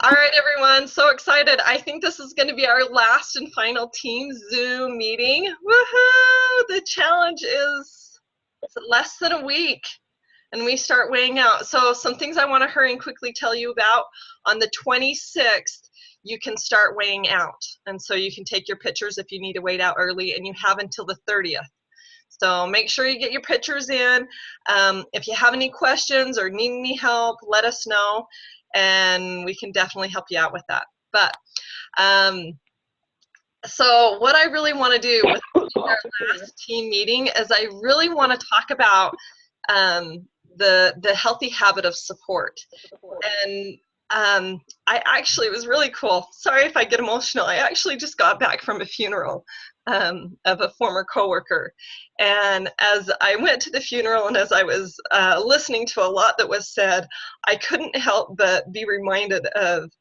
All right, everyone, so excited. I think this is going to be our last and final team Zoom meeting. Woohoo! The challenge is less than a week and we start weighing out. So some things I want to hurry and quickly tell you about. On the 26th, you can start weighing out. And so you can take your pictures if you need to weigh out early, and you have until the 30th. So make sure you get your pictures in. If you have any questions or need any help, let us know, and we can definitely help you out with that. But so what I really want to do with our last team meeting is I really want to talk about the healthy habit of support. And it was really cool. Sorry if I get emotional. I actually just got back from a funeral of a former coworker. And as I went to the funeral and as I was listening to a lot that was said, I couldn't help but be reminded of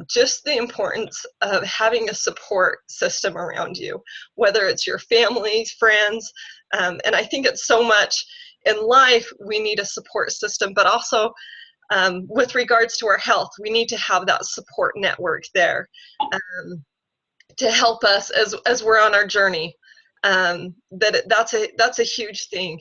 just the importance of having a support system around you, whether it's your family, friends, and I think it's so much in life we need a support system, but also with regards to our health, we need to have that support network there to help us as we're on our journey. That's a huge thing.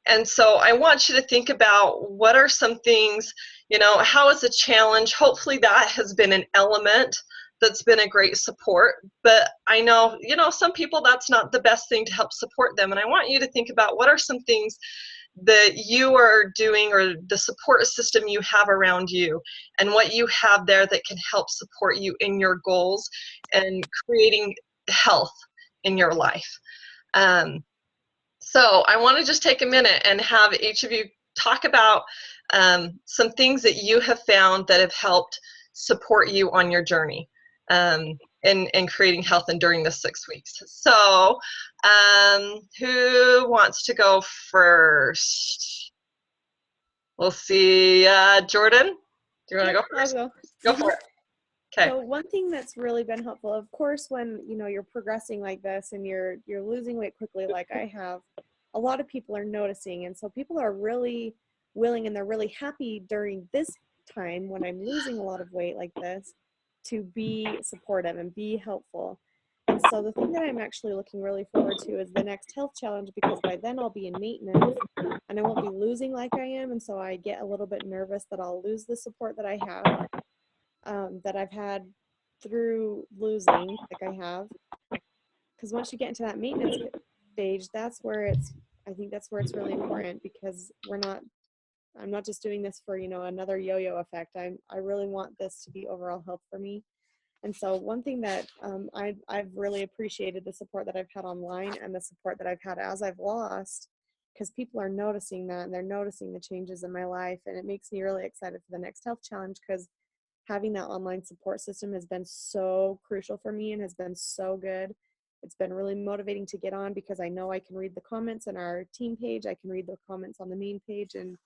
And so I want you to think about what are some things, how is a challenge? Hopefully that has been an element that's been a great support. But I know, some people that's not the best thing to help support them. And I want you to think about what are some things that you are doing or the support system you have around you and what you have there that can help support you in your goals and creating health in your life. So I want to just take a minute and have each of you talk about some things that you have found that have helped support you on your journey in creating health and during the 6 weeks. So who wants to go first? We'll see. Jordan, do you want to go first? I'll go. Go for it. Okay. So one thing that's really been helpful, of course, when you're progressing like this and you're losing weight quickly like I have, a lot of people are noticing, and so people are really willing and they're really happy during this time when I'm losing a lot of weight like this to be supportive and be helpful. And so the thing that I'm actually looking really forward to is the next health challenge, because by then I'll be in maintenance and I won't be losing like I am, and so I get a little bit nervous that I'll lose the support that I have. That I've had through losing like I have, because once you get into that maintenance stage, I think that's where it's really important, because I'm not just doing this for another yo-yo effect. I really want this to be overall health for me. And so one thing that I've really appreciated the support that I've had online and the support that I've had as I've lost, because people are noticing that and they're noticing the changes in my life, and it makes me really excited for the next health challenge, because having that online support system has been so crucial for me and has been so good. It's been really motivating to get on, because I know I can read the comments on our team page. I can read the comments on the main page and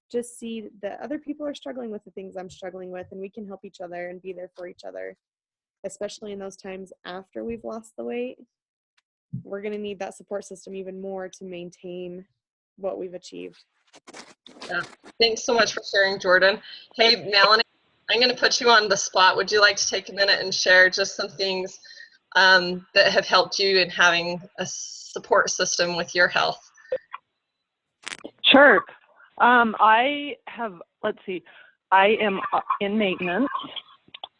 just see that other people are struggling with the things I'm struggling with, and we can help each other and be there for each other, especially in those times after we've lost the weight. We're going to need that support system even more to maintain what we've achieved. Yeah. Thanks so much for sharing, Jordan. Hey, Melanie, I'm going to put you on the spot. Would you like to take a minute and share just some things that have helped you in having a support system with your health? Sure. I am in maintenance,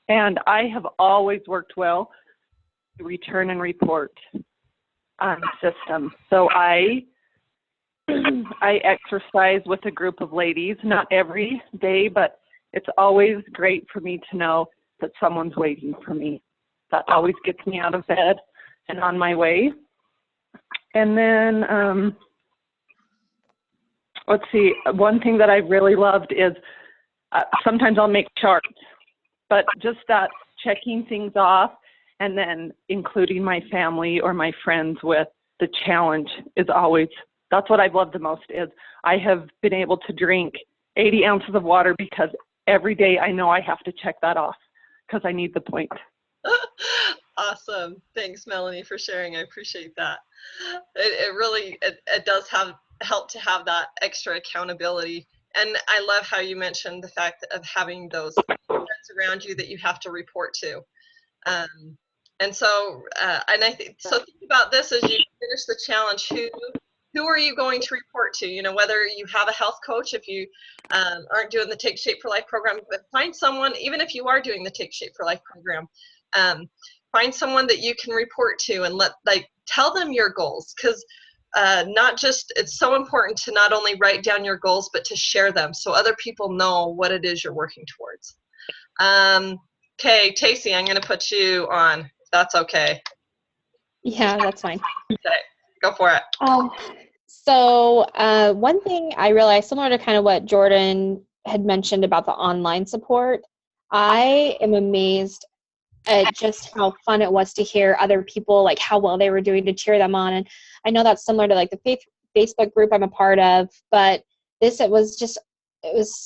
and I have always worked well the return and report system. So I exercise with a group of ladies, not every day, but it's always great for me to know that someone's waiting for me. That always gets me out of bed and on my way. And then, let's see, one thing that I really loved is sometimes I'll make charts, but just that checking things off and then including my family or my friends with the challenge is always, that's what I've loved the most. Is I have been able to drink 80 ounces of water because every day I know I have to check that off because I need the point. Awesome. Thanks, Melanie, for sharing. I appreciate that. It really does help to have that extra accountability And I love how you mentioned the fact of having those friends around you that you have to report to. And so, and I think, so think about this as you finish the challenge, who are you going to report to? You know, whether you have a health coach, if you aren't doing the Take Shape for Life program, but find someone, even if you are doing the Take Shape for Life program, find someone that you can report to and tell them your goals, because not just, it's so important to not only write down your goals, but to share them so other people know what it is you're working towards. Okay, Tacey, I'm going to put you on, if that's okay. Yeah, that's fine. Okay, go for it. So one thing I realized, similar to kind of what Jordan had mentioned about the online support, I am amazed at just how fun it was to hear other people, like how well they were doing, to cheer them on. And I know that's similar to like the Facebook group I'm a part of, but it was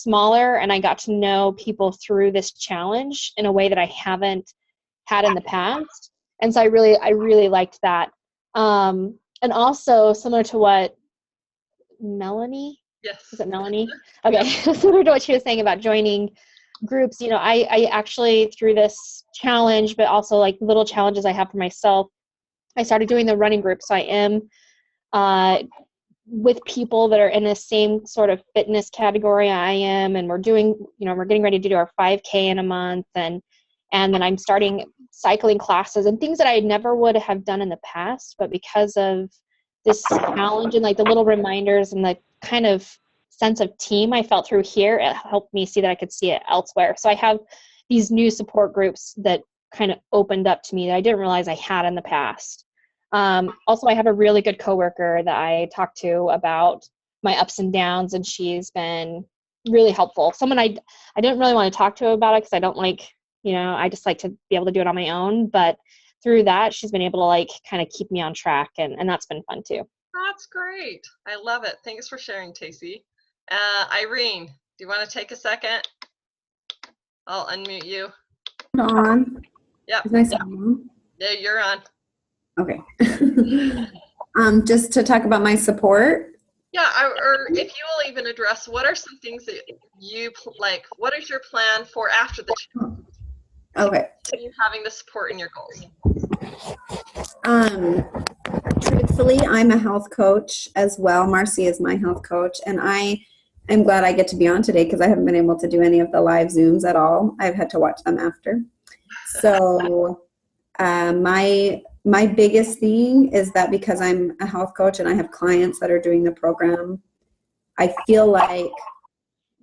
smaller, and I got to know people through this challenge in a way that I haven't had in the past. And so I really liked that. And also similar to what Melanie, yes, is it Melanie? Okay, similar to what she was saying about joining groups, you know, I actually, through this challenge, but also like little challenges I have for myself, I started doing the running group. So I am with people that are in the same sort of fitness category I am, and we're getting ready to do our 5K in a month, and then I'm starting cycling classes and things that I never would have done in the past, but because of this challenge and like the little reminders and the kind of sense of team I felt through here, it helped me see that I could see it elsewhere. So I have these new support groups that kind of opened up to me that I didn't realize I had in the past. Also, I have a really good coworker that I talk to about my ups and downs, and she's been really helpful. Someone I didn't really want to talk to about it because I don't like, I just like to be able to do it on my own. But through that, she's been able to like kind of keep me on track, and that's been fun too. That's great. I love it. Thanks for sharing, Tacey. Irene, do you want to take a second? I'll unmute you. On. Yep. Is my sound on? Yeah, you're on. Okay. Just to talk about my support. Yeah, or if you will even address, what are some things that you like? What is your plan for after the challenge? Okay. You having the support in your goals. Truthfully, I'm a health coach as well. Marcy is my health coach, and I am glad I get to be on today because I haven't been able to do any of the live Zooms at all. I've had to watch them after. So my biggest thing is that because I'm a health coach and I have clients that are doing the program, I feel like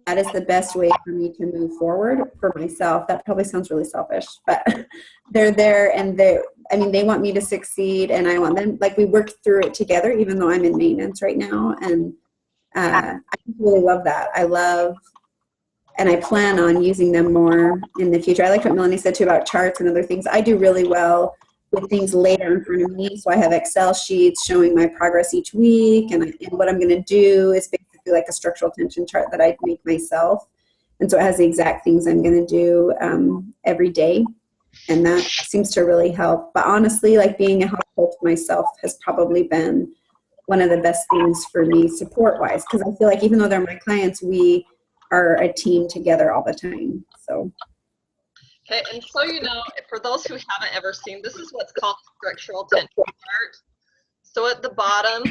that is the best way for me to move forward for myself. That probably sounds really selfish, but they're there and they want me to succeed, and I want them, like, we work through it together, even though I'm in maintenance right now. And I really love that. And I plan on using them more in the future. I like what Melanie said too about charts and other things. I do really well with things later in front of me. So I have Excel sheets showing my progress each week, and what I'm going to do is basically like a structural tension chart that I make myself. And so it has the exact things I'm going to do every day. And that seems to really help. But honestly, like, being a health coach myself has probably been one of the best things for me support-wise, because I feel like even though they're my clients, we are a team together all the time. So. Okay, and so for those who haven't ever seen, this is what's called structural tension chart. So at the bottom,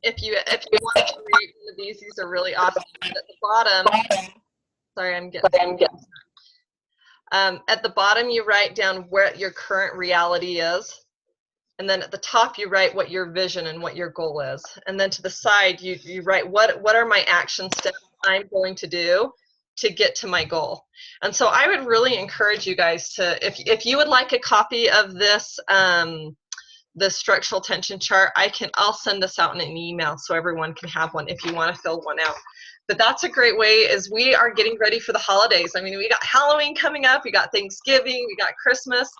if you want to read one of these are really awesome. But at the bottom, sorry, I'm getting. At the bottom, you write down where your current reality is. And then at the top, you write what your vision and what your goal is. And then to the side, you write what are my action steps I'm going to do to get to my goal. And so I would really encourage you guys to, if you would like a copy of this, the structural tension chart, I'll send this out in an email so everyone can have one if you want to fill one out. But that's a great way, as we are getting ready for the holidays. I mean, we got Halloween coming up, we got Thanksgiving, we got Christmas.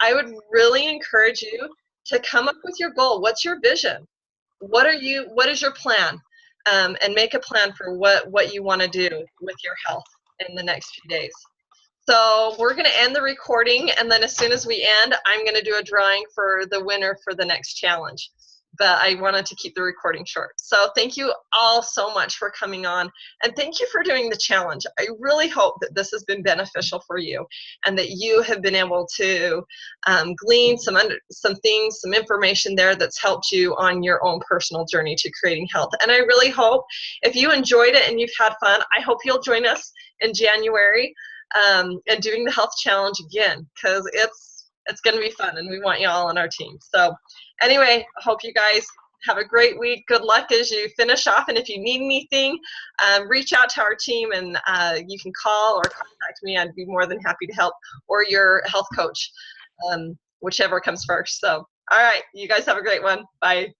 I would really encourage you to come up with your goal. What's your vision? What is your plan? And make a plan for what you want to do with your health in the next few days. So we're going to end the recording, and then as soon as we end, I'm going to do a drawing for the winner for the next challenge. but I wanted to keep the recording short. So thank you all so much for coming on, and thank you for doing the challenge. I really hope that this has been beneficial for you and that you have been able to glean some things, some information there that's helped you on your own personal journey to creating health. And I really hope if you enjoyed it and you've had fun, I hope you'll join us in January and doing the health challenge again, because it's going to be fun and we want you all on our team. So anyway, I hope you guys have a great week. Good luck as you finish off. And if you need anything, reach out to our team, and you can call or contact me. I'd be more than happy to help, or your health coach, whichever comes first. So, all right, you guys have a great one. Bye.